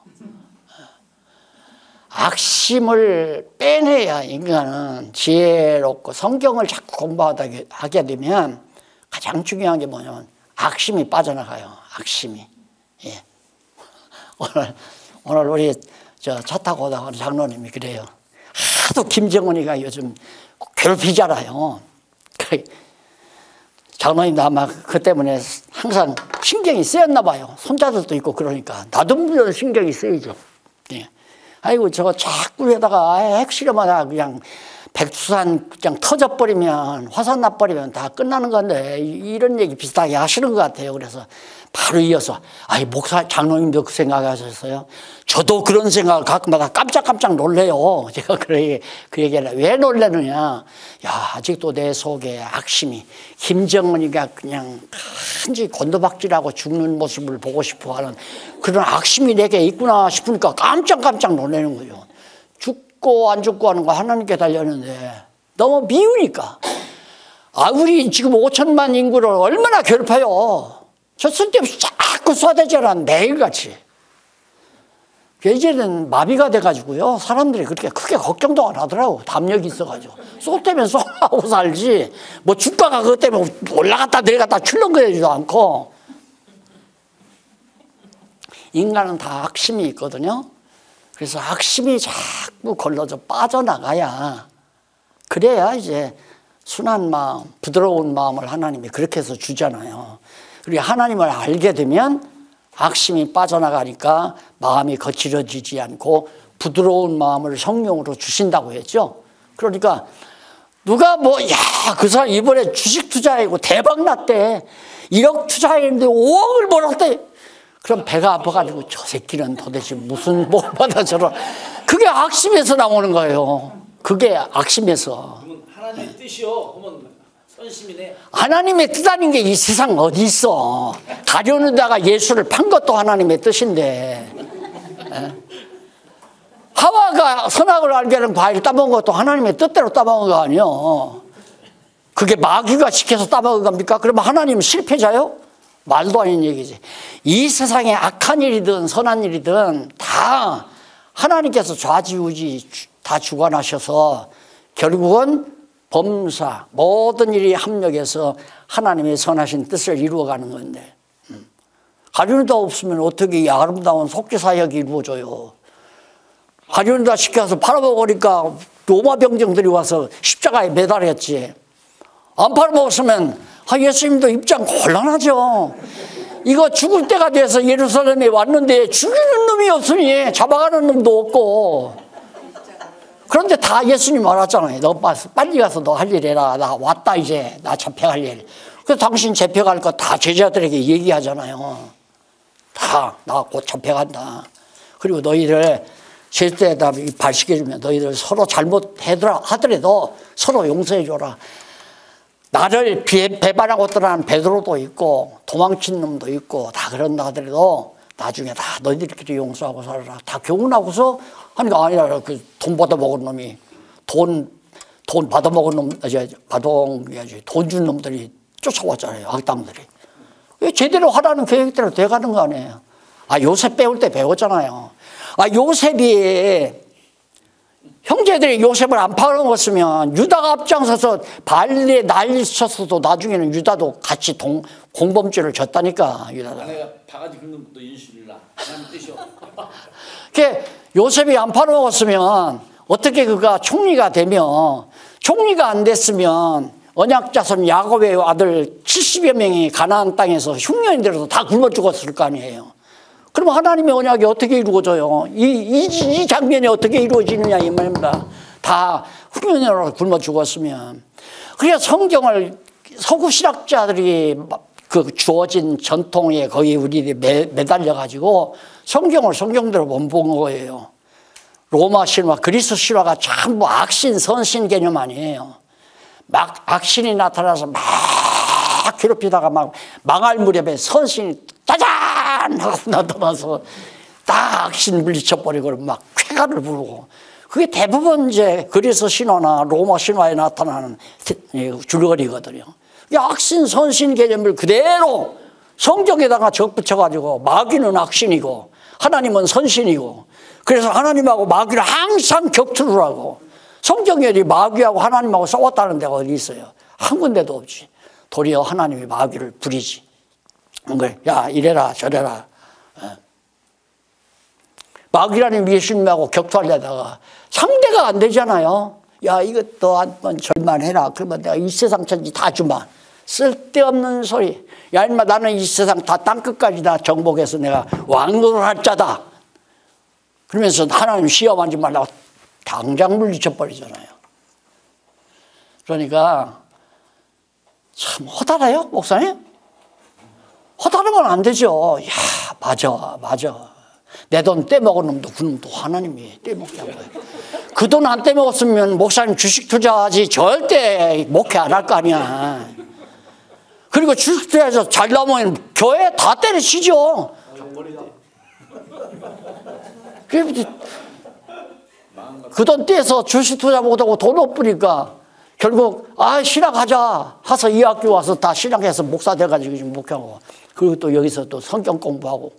악심을 빼내야 인간은 지혜롭고 성경을 자꾸 공부하게 되면 가장 중요한 게 뭐냐면 악심이 빠져나가요. 악심이. 예. 오늘 우리 차 타고 오다가 장로님이 그래요. 하도 김정은이가 요즘 괴롭히잖아요. 장로님도 아마 그 때문에 항상 신경이 쓰였나 봐요. 손자들도 있고 그러니까 나도 물론 신경이 쓰이죠. 예. 아이고 저거 자꾸 하다가 핵실험하다 그냥 백두산 그냥 터져버리면, 화산 나버리면 다 끝나는 건데, 이런 얘기 비슷하게 하시는 것 같아요. 그래서 바로 이어서, 아이, 목사, 장로님도 그 생각하셨어요? 저도 그런 생각을 가끔마다 깜짝깜짝 놀래요. 제가 그 얘기를 왜 놀래느냐. 야, 아직도 내 속에 악심이, 김정은이가 그냥 한지 곤두박질하고 죽는 모습을 보고 싶어 하는 그런 악심이 내게 있구나 싶으니까 깜짝깜짝 놀라는 거죠. 죽고 안 죽고 하는 거 하나님께 달렸는데 너무 미우니까. 아, 우리 지금 5천만 인구를 얼마나 괴롭혀요. 저 쓸데없이 자꾸 쏟아지잖아, 매일같이. 이제는 마비가 돼가지고요. 사람들이 그렇게 크게 걱정도 안 하더라고. 담력이 있어가지고. 쏟대면 쏟아하고 살지. 뭐 주가가 그것 때문에 올라갔다 내려갔다 출렁거리지도 않고. 인간은 다 악심이 있거든요. 그래서 악심이 자꾸 걸러져 빠져나가야, 그래야 이제 순한 마음, 부드러운 마음을 하나님이 그렇게 해서 주잖아요. 그리고 하나님을 알게 되면 악심이 빠져나가니까 마음이 거칠어지지 않고 부드러운 마음을 성령으로 주신다고 했죠. 그러니까 누가 뭐, 야, 그 사람 이번에 주식 투자하고 대박 났대. 1억 투자했는데 5억을 벌었대. 그럼 배가 아파가지고 저 새끼는 도대체 무슨 뭘 받아 저러. 그게 악심에서 나오는 거예요. 그게 악심에서. 그러면 하나님의 뜻이요. 그러면 선심이네. 하나님의 뜻 아닌 게 이 세상 어디 있어. 가려는 데가 예수를 판 것도 하나님의 뜻인데. 에? 하와가 선악을 알게 하는 과일 따먹은 것도 하나님의 뜻대로 따먹은 거 아니에요. 그게 마귀가 시켜서 따먹은 겁니까? 그러면 하나님은 실패자요? 말도 아닌 얘기지. 이 세상에 악한 일이든 선한 일이든 다 하나님께서 좌지우지 다 주관하셔서 결국은 범사 모든 일이 합력해서 하나님의 선하신 뜻을 이루어가는 건데, 가룟유다 없으면 어떻게 이 아름다운 속죄사역이 이루어져요. 가룟유다 시켜서 팔아먹으니까 로마 병정들이 와서 십자가에 매달렸지. 안 팔아먹었으면 예수님도 입장 곤란하죠. 이거 죽을 때가 돼서 예루살렘에 왔는데 죽이는 놈이 없으니 잡아가는 놈도 없고. 그런데 다 예수님 말았잖아요. 너 빨리 가서 너 할 일 해라. 나 왔다 이제. 나 잡혀갈 일. 그래서 당신 잡혀갈 거 다 제자들에게 얘기하잖아요. 다 나 곧 잡혀간다. 그리고 너희들 제때에다 발식해주면 너희들 서로 잘못하더라도 서로 용서해줘라. 나를 배반하고 떠난 베드로도 있고 도망친 놈도 있고 다 그런다 하더라도 나중에 다 너희들끼리 용서하고 살아라. 다 교훈하고서 하니까 아니라 그 돈 받아먹은 놈이 돈 받아먹은 놈, 돈 준 놈들이 쫓아왔잖아요. 악당들이. 제대로 하라는 계획대로 돼가는 거 아니에요. 아, 요셉 배울 때 배웠잖아요. 아, 요셉이 형제들이 요셉을 안 팔아먹었으면 유다가 앞장서서 발리에 난리 쳤어도 나중에는 유다도 같이 공범죄를 졌다니까. 유다가. 내가 바가지 긁는 것도 인실이라. 하나님 뜻이요. 요셉이 안 팔아먹었으면 어떻게 그가 총리가 되면, 총리가 안 됐으면 언약자손 야곱의 아들 70여 명이 가나안 땅에서 흉년이 다 굶어 죽었을 거 아니에요. 그럼 하나님의 언약이 어떻게 이루어져요? 이 장면이 어떻게 이루어지느냐 이 말입니다. 다 흉년으로 굶어 죽었으면. 그래서 성경을 서구 신학자들이 그 주어진 전통에 거의 우리들이 매달려 가지고 성경대로 못 본 거예요. 로마 신화, 그리스 신화가 전부 악신, 선신 개념 아니에요. 막 악신이 나타나서 막 괴롭히다가 막 망할 무렵에 선신이 짜잔 하고 나타나서 다 악신 물리쳐버리고 막 쾌가를 부르고. 그게 대부분 이제 그리스 신화나 로마 신화에 나타나는 줄거리거든요. 악신, 선신 개념을 그대로 성경에다가 적붙여가지고 마귀는 악신이고 하나님은 선신이고, 그래서 하나님하고 마귀를 항상 격투를 하고, 성경에 마귀하고 하나님하고 싸웠다는 데가 어디 있어요? 한 군데도 없지. 도리어 하나님이 마귀를 부리지. 야, 이래라 저래라. 마귀라는 예수님하고 격투하려다가 상대가 안 되잖아요. 야, 이것도 한번 절만해라. 그러면 내가 이 세상 천지 다 주마. 쓸데없는 소리. 야, 인마 나는 이 세상 다 땅끝까지 다 정복해서 내가 왕노를 할 자다. 그러면서 하나님 시험하지 말라고 당장 물리쳐버리잖아요. 그러니까 참 허달해요, 목사님? 허달하면 안 되죠. 야, 맞아. 내 돈 떼먹은 놈도 그 놈도 하나님이 떼먹게 한 거예요. 그 돈 안 떼먹었으면 목사님 주식 투자하지 절대 목회 안 할 거 아니야. 그리고 주식 투자해서 잘 나오면 교회 다 때려치죠. 그 돈 떼서 주식 투자 못하고 돈 없으니까 결국 신학하자 해서 이 학교 와서 다 신학해서 목사 돼가지고 지금 목회하고, 그리고 또 여기서 또 성경 공부하고.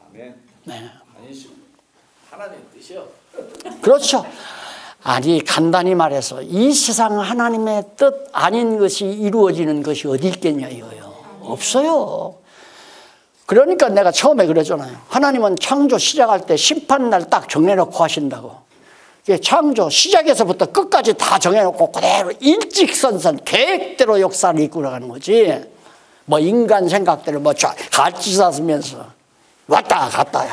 아멘. 네. 하나님 뜻이요. 그렇죠. 아니, 간단히 말해서 이 세상 하나님의 뜻 아닌 것이 이루어지는 것이 어디 있겠냐 이거요. 없어요. 그러니까 내가 처음에 그랬잖아요. 하나님은 창조 시작할 때 심판날 딱 정해놓고 하신다고. 창조 시작에서부터 끝까지 다 정해놓고 그대로 일직선선 계획대로 역사를 이끌어가는 거지. 뭐 인간 생각대로 뭐 갈치사 쓰면서 왔다 갔다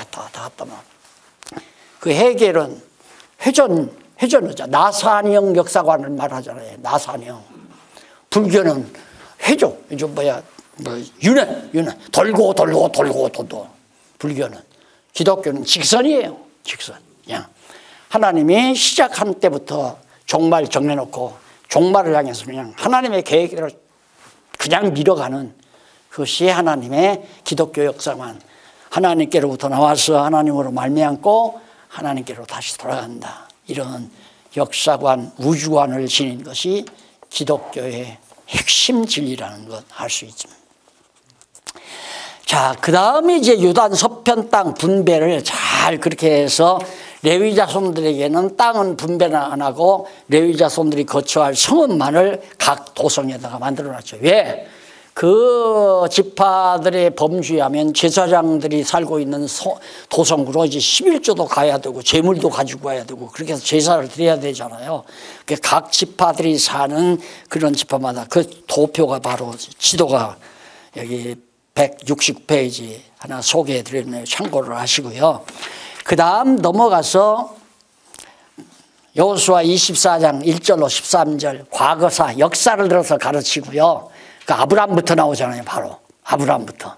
뭐. 그 해겔은 회전의자 나사형 역사관을 말하잖아요. 나사형. 불교는 회조, 유는 돌고. 불교는. 기독교는 직선이에요. 직선. 그냥 하나님이 시작한 때부터 종말 정해놓고 종말을 향해서 그냥 하나님의 계획대로 그냥 밀어가는 그것이 하나님의 기독교 역사만. 하나님께로부터 나와서 하나님으로 말미암고 하나님께로 다시 돌아간다. 이런 역사관, 우주관을 지닌 것이 기독교의 핵심 진리라는 것 알 수 있습니다. 자, 그 다음에 이제 유단 서편 땅 분배를 잘 그렇게 해서 레위 자손들에게는 땅은 분배는 안 하고 레위 자손들이 거처할 성읍만을 각 도성에다가 만들어 놨죠. 왜? 그 지파들의 범주하면 제사장들이 살고 있는 도성으로 이제 11조도 가야 되고 재물도 가지고 가야 되고 그렇게 해서 제사를 드려야 되잖아요. 각 지파들이 사는 그런 지파마다 그 도표가 바로 지도가 여기 169페이지 하나 소개해 드렸네요. 참고를 하시고요. 그 다음 넘어가서 여호수아 24장 1절로 13절 과거사 역사를 들어서 가르치고요. 그 아브람부터 나오잖아요. 바로 아브람부터.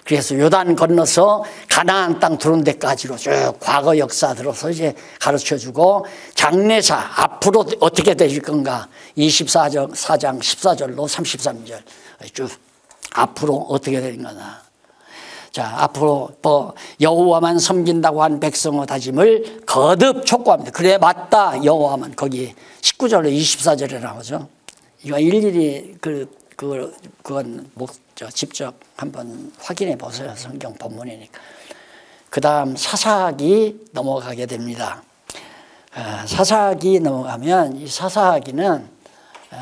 그래서 요단 건너서 가나안 땅 들어온 데까지로 쭉 과거 역사 들어서 이제 가르쳐주고 장래사 앞으로 어떻게 되실 건가 24장 14절로 33절 쭉 앞으로 어떻게 되는 거나. 자, 앞으로 뭐 여호와만 섬긴다고 한 백성의 다짐을 거듭 촉구합니다. 그래 맞다 여호와만. 거기 19절로 24절에 나오죠. 이거 일일이 그건 직접 한번 확인해 보세요. 성경 본문이니까. 그 다음 사사기 넘어가게 됩니다. 사사기 넘어가면 이 사사기는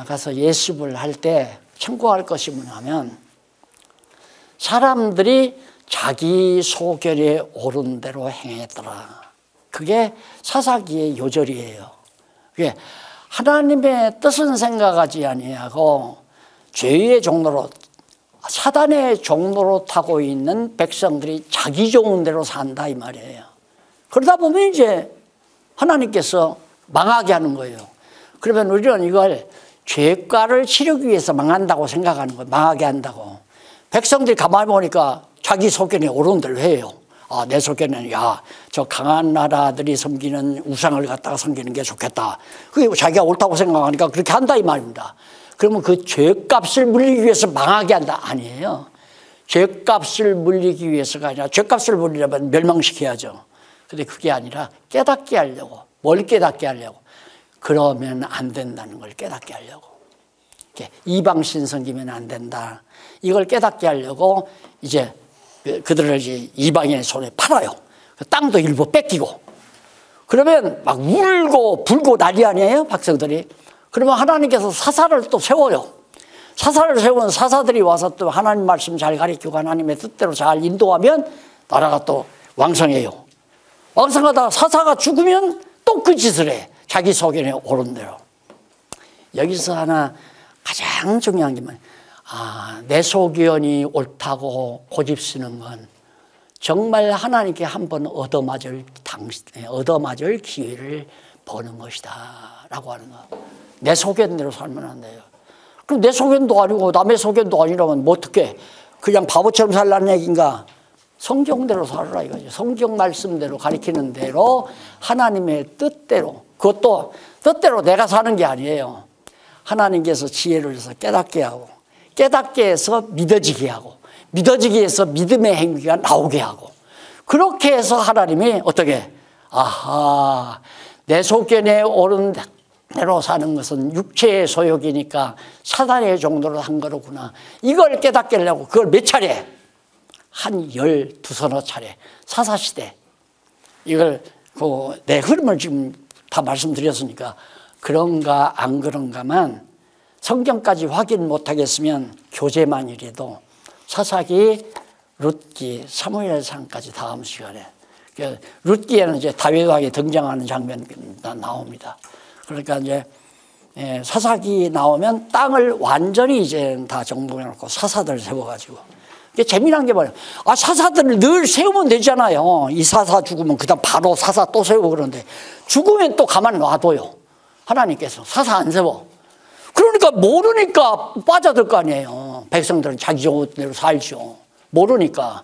가서 예습을 할 때 참고할 것이 뭐냐면 사람들이 자기 소견에 오른 대로 행했더라. 그게 사사기의 요절이에요. 그게 하나님의 뜻은 생각하지 아니하고 죄의 종로로 사단의 종로로 타고 있는 백성들이 자기 좋은 대로 산다 이 말이에요. 그러다 보면 이제 하나님께서 망하게 하는 거예요. 그러면 우리는 이걸 죄가를 치르기 위해서 망한다고 생각하는 거예요. 망하게 한다고. 백성들이 가만히 보니까 자기 소견에 오른 대로 해요. 내 소견에는 저 강한 나라들이 섬기는 우상을 갖다가 섬기는 게 좋겠다. 그게 자기가 옳다고 생각하니까 그렇게 한다 이 말입니다. 그러면 그 죄값을 물리기 위해서 망하게 한다 아니에요. 죄값을 물리기 위해서가 아니라 죄값을 물리려면 멸망시켜야죠. 근데 그게 아니라 깨닫게 하려고. 뭘 깨닫게 하려고. 그러면 안 된다는 걸 깨닫게 하려고. 이방신 섬기면 안 된다. 이걸 깨닫게 하려고 이제 그들을 이제 이방인의 손에 팔아요. 땅도 일부 뺏기고. 그러면 막 울고 불고 난리 아니에요, 백성들이. 그러면 하나님께서 사사를 또 세워요. 사사를 세우면 사사들이 와서 또 하나님 말씀 잘 가르치고 하나님의 뜻대로 잘 인도하면 나라가 또 왕성해요. 왕성하다가 사사가 죽으면 또 그 짓을 해. 자기 소견에 오른 대로. 여기서 하나 가장 중요한 게 뭐냐. 내 소견이 옳다고 고집쓰는 건 정말 하나님께 한번 얻어맞을 기회를 버는 것이다 라고 하는 거. 내 소견대로 살면 안 돼요. 그럼 내 소견도 아니고 남의 소견도 아니라면 뭐 어떻게 그냥 바보처럼 살라는 얘기인가? 성경대로 살아라 이거죠. 성경 말씀대로 가리키는 대로 하나님의 뜻대로, 그것도 뜻대로 내가 사는 게 아니에요. 하나님께서 지혜를 줘서 깨닫게 하고, 깨닫게 해서 믿어지게 하고, 믿어지게 해서 믿음의 행위가 나오게 하고, 그렇게 해서 하나님이 어떻게, 아하, 내 소견에 오른 대로 사는 것은 육체의 소욕이니까 사단의 정도로 한 거로구나. 이걸 깨닫게 하려고 그걸 몇 차례? 한 12서너 차례. 사사시대. 이걸 내 흐름을 지금 다 말씀드렸으니까 그런가 안 그런가만 성경까지 확인 못하겠으면 교재만이라도 사사기, 룻기, 사무엘상까지 다음 시간에. 룻기에는 이제 다윗 왕이 등장하는 장면이 나옵니다. 그러니까 이제 사사기 나오면 땅을 완전히 이제 다 정복해 놓고 사사들 세워가지고. 이게 재미난 게 뭐예요? 아, 사사들을 늘 세우면 되잖아요. 이 사사 죽으면 그다음 바로 사사 또 세우고 그러는데 죽으면 또 가만히 놔둬요. 하나님께서 사사 안 세워. 그러니까 모르니까 빠져들 거 아니에요. 백성들은 자기 좋은대로 살죠. 모르니까.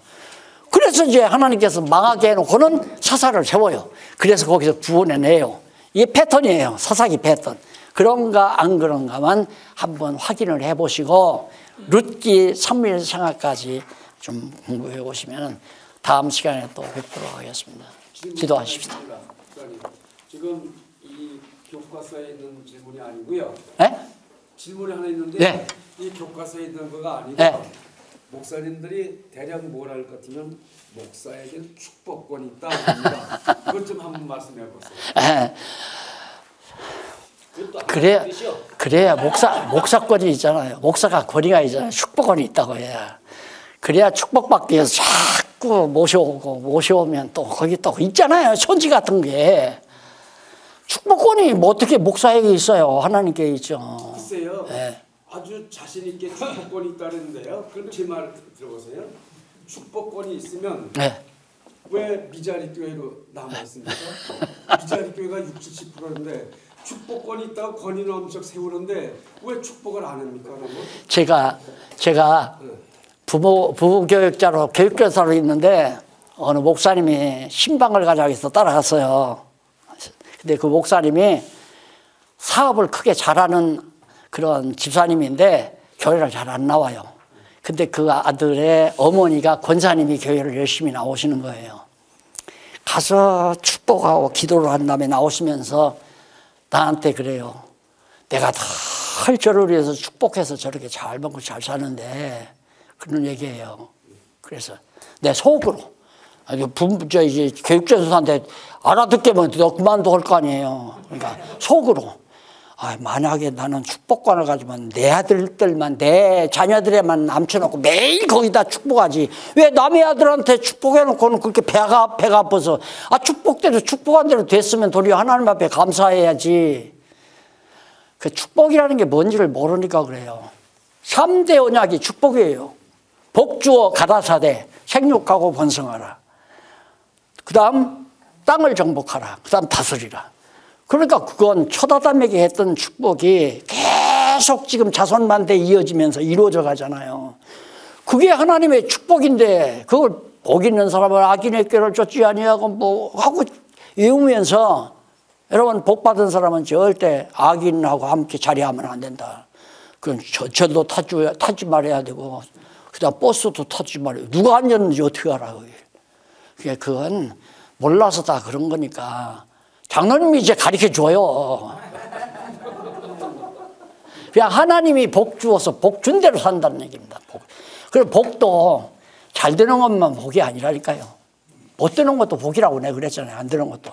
그래서 이제 하나님께서 망하게 해놓고는 사사를 세워요. 그래서 거기서 구원해내요. 이게 패턴이에요. 사사기 패턴. 그런가 안 그런가만 한번 확인을 해보시고 룻기 사무엘상하까지 좀 공부해 보시면 다음 시간에 또 뵙도록 하겠습니다. 기도하십시다. 지금 이 교과서에 있는 질문이 아니고요. 네? 질문이 하나 있는데 네. 이 교과서에 있는 거가 아니고 네. 목사님들이 대략 뭘 할 것 같으면 목사에겐 축복권이 있다 합니다. 그것 좀 한번 말씀해 보세요. 네. 그래야 목사권이 있잖아요. 목사가 권위가 있잖아요. 축복권이 있다고 해야. 그래야 축복받기 위해서 자꾸 모셔오면 또 거기 또 있잖아요. 천지 같은 게. 축복권이 뭐 어떻게 목사에게 있어요. 하나님께 있죠. 글쎄요. 네. 아주 자신 있게 축복권이 있다는데요. 그럼 제 말 들어보세요. 축복권이 있으면 네. 왜 미자리 교회로 남아 있습니까? 미자리 교회가 60~70%인데 축복권이 있다고 권위는 엄청 세우는데 왜 축복을 안 합니까? 제가 부부 교육자로 교육교사로 있는데 어느 목사님이 신방을 가자고 해서 따라갔어요. 근데 그 목사님이 사업을 크게 잘하는 그런 집사님인데 교회를 잘 안 나와요. 근데 그 아들의 어머니가 권사님이 교회를 열심히 나오시는 거예요. 가서 축복하고 기도를 한 다음에 나오시면서 나한테 그래요. 내가 늘 저를 위해서 축복해서 저렇게 잘 먹고 잘 사는데 그런 얘기예요. 그래서 내 속으로 이제 교육자들한테 알아듣게 하면 너 그만둬 할 거 아니에요. 그러니까 속으로 만약에 나는 축복관을 가지면 내 아들들만 내 자녀들에만 남쳐놓고 매일 거기다 축복하지 왜 남의 아들한테 축복해놓고는 그렇게 배가 아파서 축복대로 축복한 대로 됐으면 도리어 하나님 앞에 감사해야지. 그 축복이라는 게 뭔지를 모르니까 그래요. 3대 언약이 축복이에요. 복주어 가라사대 생육하고 번성하라. 그 다음 땅을 정복하라. 그 다음 다스리라. 그러니까 그건 초다담에게 했던 축복이 계속 지금 자손만대 이어지면서 이루어져 가잖아요. 그게 하나님의 축복인데 그걸 복 있는 사람은 악인의 꾀를 쫓지 아니하고 뭐 하고 외우면서 여러분 복 받은 사람은 절대 악인하고 함께 자리하면 안 된다. 그건 저도 타지 말아야 되고 그다음 버스도 타지 말아야 누가 앉았는지 어떻게 알아 그게. 그건 몰라서 다 그런 거니까 장로님이 이제 가르쳐줘요. 그냥 하나님이 복 주어서 복 준 대로 산다는 얘기입니다. 그리고 복도 잘 되는 것만 복이 아니라니까요. 못 되는 것도 복이라고 내가 그랬잖아요. 안 되는 것도.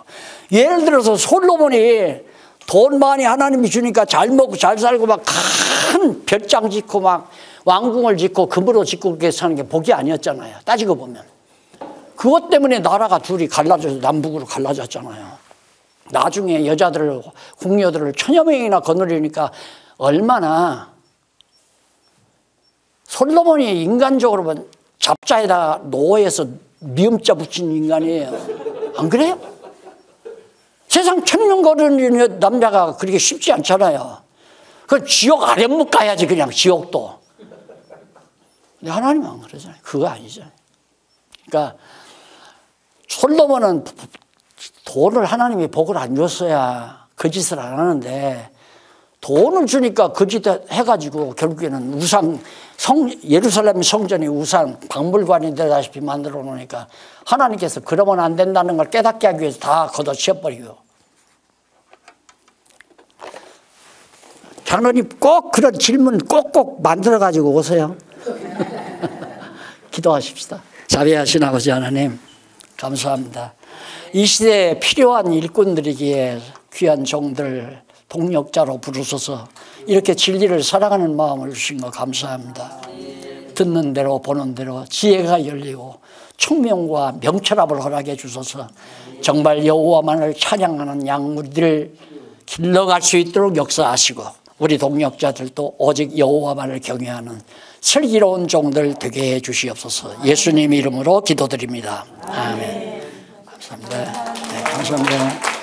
예를 들어서 솔로몬이 돈 많이 하나님이 주니까 잘 먹고 잘 살고 막 큰 별장 짓고 막 왕궁을 짓고 금으로 짓고 그렇게 사는 게 복이 아니었잖아요. 따지고 보면. 그것 때문에 나라가 둘이 갈라져서 남북으로 갈라졌잖아요. 나중에 여자들을 궁녀들을 1000여 명이나 거느리니까 얼마나 솔로몬이 인간적으로 보면 잡자에다 노에서 미음자 붙인 인간이에요. 안 그래요? 세상 1000명 거느리는 남자가 그렇게 쉽지 않잖아요. 그 지옥 아랫목 가야지 그냥 지옥도. 근데 하나님은 안 그러잖아요. 그거 아니잖아요. 그러니까 솔로몬은 돈을 하나님이 복을 안 줬어야 그 짓을 안 하는데 돈을 주니까 그 짓 해가지고 결국에는 우상, 예루살렘 성전이 우상 박물관이 되다시피 만들어 놓으니까 하나님께서 그러면 안 된다는 걸 깨닫게 하기 위해서 다 걷어치워버리고. 장로님 꼭 그런 질문 꼭꼭 만들어가지고 오세요. 기도하십시다. 자비하신 아버지 하나님 감사합니다. 이 시대에 필요한 일꾼들이기에 귀한 종들 동력자로 부르셔서 이렇게 진리를 사랑하는 마음을 주신 거 감사합니다. 듣는 대로 보는 대로 지혜가 열리고 총명과 명철함을 허락해 주셔서 정말 여호와만을 찬양하는 양무리들 길러갈 수 있도록 역사하시고 우리 동력자들도 오직 여호와만을 경외하는 슬기로운 종들 되게 해 주시옵소서. 예수님 이름으로 기도드립니다. 아멘. 감사합니다. 네, 감사합니다.